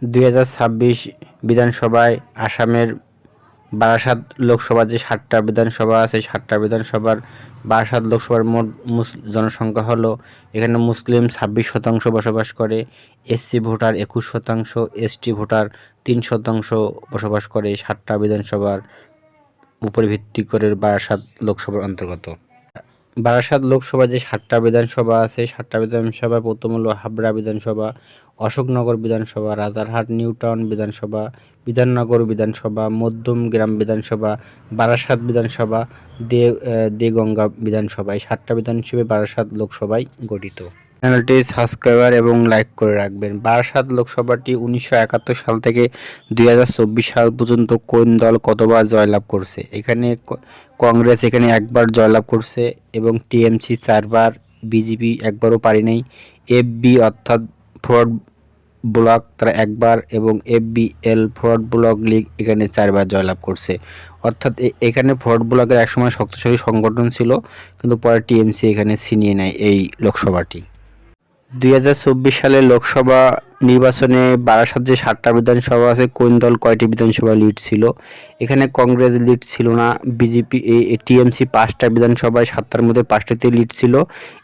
2026 বিধানসভায় আসামের বারাসাত লোকসভা যে 7টা বিধানসভা আছে 7টা বিধানসভার বারাসাত লোকসভার মোট জনসংখ্যা হলো, এখানে মুসলিম 26% বসবাস করে, এসসি ভোটার 21%, এসটি ভোটার 3% বসবাস করে। 7টা বিধানসভার উপর ভিত্তি করে বারাসাত লোকসভার অন্তর্গত। বারাসাত লোকসভা যে 7টা বিধানসভা আছে 7টা বিধানসভা প্রথম হলো হাবড়া বিধানসভা, অশোকনগর বিধানসভা, রাজারহাট নিউ টাউন বিধানসভা, বিধাননগর বিধানসভা, মধ্যম গ্রাম বিধানসভা, বারাসাত বিধানসভা, দেগঙ্গা বিধানসভা। এই 7টা বিধানসভায় বারাসাত লোকসভায় গঠিত। চ্যানেলটি সাবস্ক্রাইবার এবং লাইক করে রাখবেন। বারাসাত লোকসভাটি 1971 সাল থেকে 2024 সাল পর্যন্ত কোন দল কতবার জয়লাভ করছে? এখানে কংগ্রেস এখানে একবার জয়লাভ করছে এবং টিএমসি 4বার, বিজেপি একবারও পারি নাই, এফবি অর্থাৎ ফরওয়ার্ড ব্লক তারা একবার এবং এফবিএল ফরওয়ার্ড ব্লক লীগ এখানে 4বার জয়লাভ করছে। অর্থাৎ এখানে ফরওয়ার্ড ব্লকের একসময় শক্তিশালী সংগঠন ছিল, কিন্তু পরে টিএমসি এখানে ছিনিয়ে নেয় এই লোকসভাটি। 2024 সালের লোকসভা নির্বাচনে বারাসাত যে 7টা বিধানসভা আছে কোন দল কয়টি বিধানসভা লিড ছিল? এখানে কংগ্রেস লিড ছিল না, বিজেপি টিএমসি 5টা বিধানসভায় 7টার মধ্যে 5টাতে লিড ছিল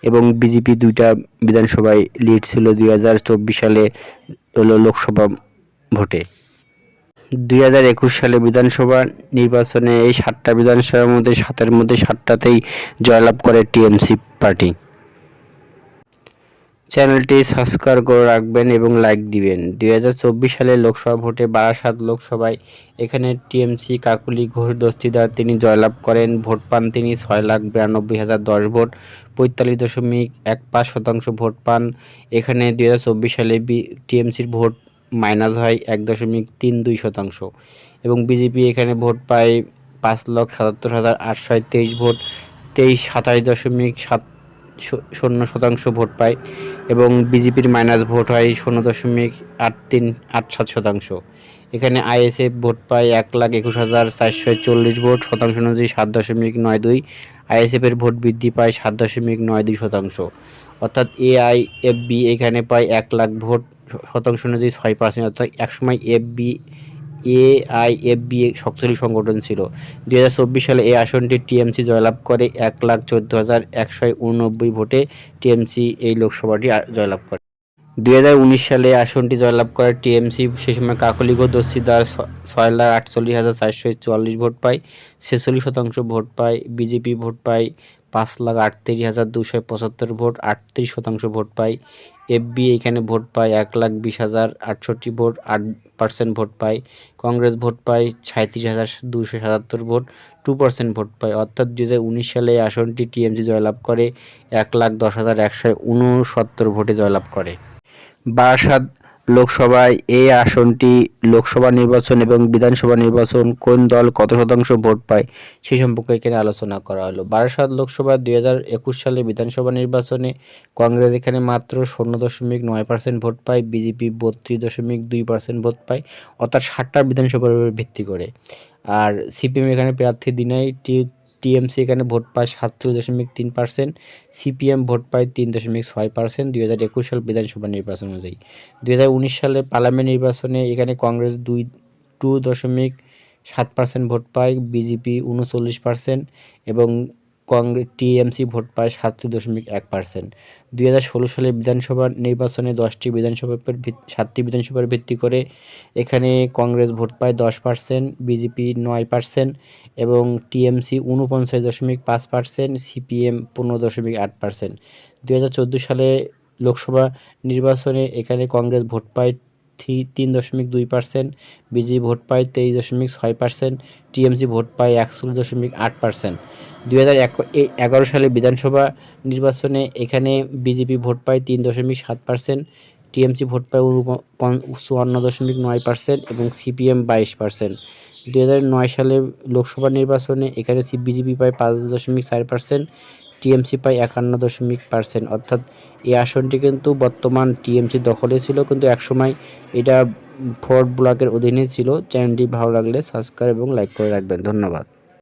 এবং বিজেপি 2টা বিধানসভায় লিড ছিল 2024 সালে লোকসভা ভোটে। 2021 সালে বিধানসভা নির্বাচনে এই 7টা বিধানসভার মধ্যে 7এর মধ্যে 7টাতেই জয়লাভ করে টিএমসি পার্টি। চ্যানেলটি সাবস্ক্রাইব করে রাখবেন এবং লাইক দিবেন। 2024 সালে লোকসভা ভোটে বারাসাত লোকসভায় এখানে টিএমসি কাকুলি ঘোষ দস্তিদার তিনি জয়লাভ করেন। ভোট পান তিনি 6,92,010 ভোট, 45.15% ভোট পান। এখানে 2024 সালে টিএমসির ভোট মাইনাস হয় 1.32% এবং বিজেপি এখানে ভোট পায় 5,77,823 ভোট, 27.0% ভোট পায় এবং বিজেপির মাইনাস ভোট হয় 0.8387%। এখানে আইএসএফ ভোট পায় 1,21,440 ভোট, শতাংশ অনুযায়ী 7.92। আইএসএফের ভোট বৃদ্ধি পায় 7.92%। অর্থাৎ এআইএফবি এখানে পায় 1 লাখ ভোট, শতাংশ অনুযায়ী 6%। অর্থাৎ একসময় এআইএফবি শক্তিশালী সংগঠন ছিল। 2024 সালে এই আসনটি টিএমসি জয়লাভ করে 1,14,189 ভোটে টিএমসি এই লোকসভাটি জয়লাভ করে। 2019 সালে আসনটি জয়লাভ করে টিএমসি, সে সময় কাকলি ঘোষ দস্তিদার 6,48,444 ভোট পায়, 46% ভোট পায়। বিজেপি ভোট পায় 5,38,275 ভোট, 38% ভোট পায়। এফবি এখানে ভোট পায় 1,20,068 ভোট, 8% ভোট পায়। কংগ্রেস ভোট পায় 37,277 ভোট, 2% ভোট পায়। অর্থাৎ 2019 সালে এই আসনটি টিএমসি জয়লাভ করে 1,10,169 ভোটে জয়লাভ করে। বারাসাত লোকসভায় এই আসনটি লোকসভা নির্বাচন এবং বিধানসভা নির্বাচন কোন দল কত শতাংশ ভোট পায় সেই সম্পর্কে এখানে আলোচনা করা হলো। বারাসাত লোকসভা 2021 সালে বিধানসভা নির্বাচনে কংগ্রেস এখানে মাত্র 0.9% ভোট পায়, বিজেপি 32.2% ভোট পায়, অর্থাৎ 7টা বিধানসভার উপর ভিত্তি করে। আর সিপিএম এখানে প্রার্থী দিনাই, টিএমসি এখানে ভোট পায় 37.3%, সিপিএম ভোট পায় 3.6% 2021 সাল বিধানসভা নির্বাচন অনুযায়ী। 2019 সালে পার্লামেন্ট নির্বাচনে এখানে কংগ্রেস 2.7% ভোট পায়, বিজেপি 39% এবং টিএমসি ভোট পায় 37.1%। 2016 সালে বিধানসভা নির্বাচনে 7টি বিধানসভার ভিত্তি করে এখানে কংগ্রেস ভোট পায় 10%, বিজেপি 9% এবং টিএমসি 49.5%, সিপিএম 15.8%। 2014 সালে লোকসভা নির্বাচনে এখানে কংগ্রেস ভোট পায় 3.2%, বিজেপি ভোট পায় 23.6%, টিএমসি ভোট পায় 41.8%। 2011 সালে বিধানসভা নির্বাচনে এখানে বিজেপি ভোট পায় 3.7%, টিএমসি ভোট পায় 54.9% এবং সিপিএম 22%। 2009 সালে লোকসভা নির্বাচনে এখানে বিজেপি পায় 5.4%, টিএমসি পায় 51%। অর্থাৎ এই আসনটি কিন্তু বর্তমান টিএমসি দখলে ছিল, কিন্তু একসময় এটা ফরওয়ার্ড ব্লকের অধীনে ছিল। চ্যানেলটি ভালো লাগলে সাবস্ক্রাইব এবং লাইক করে রাখবেন। ধন্যবাদ।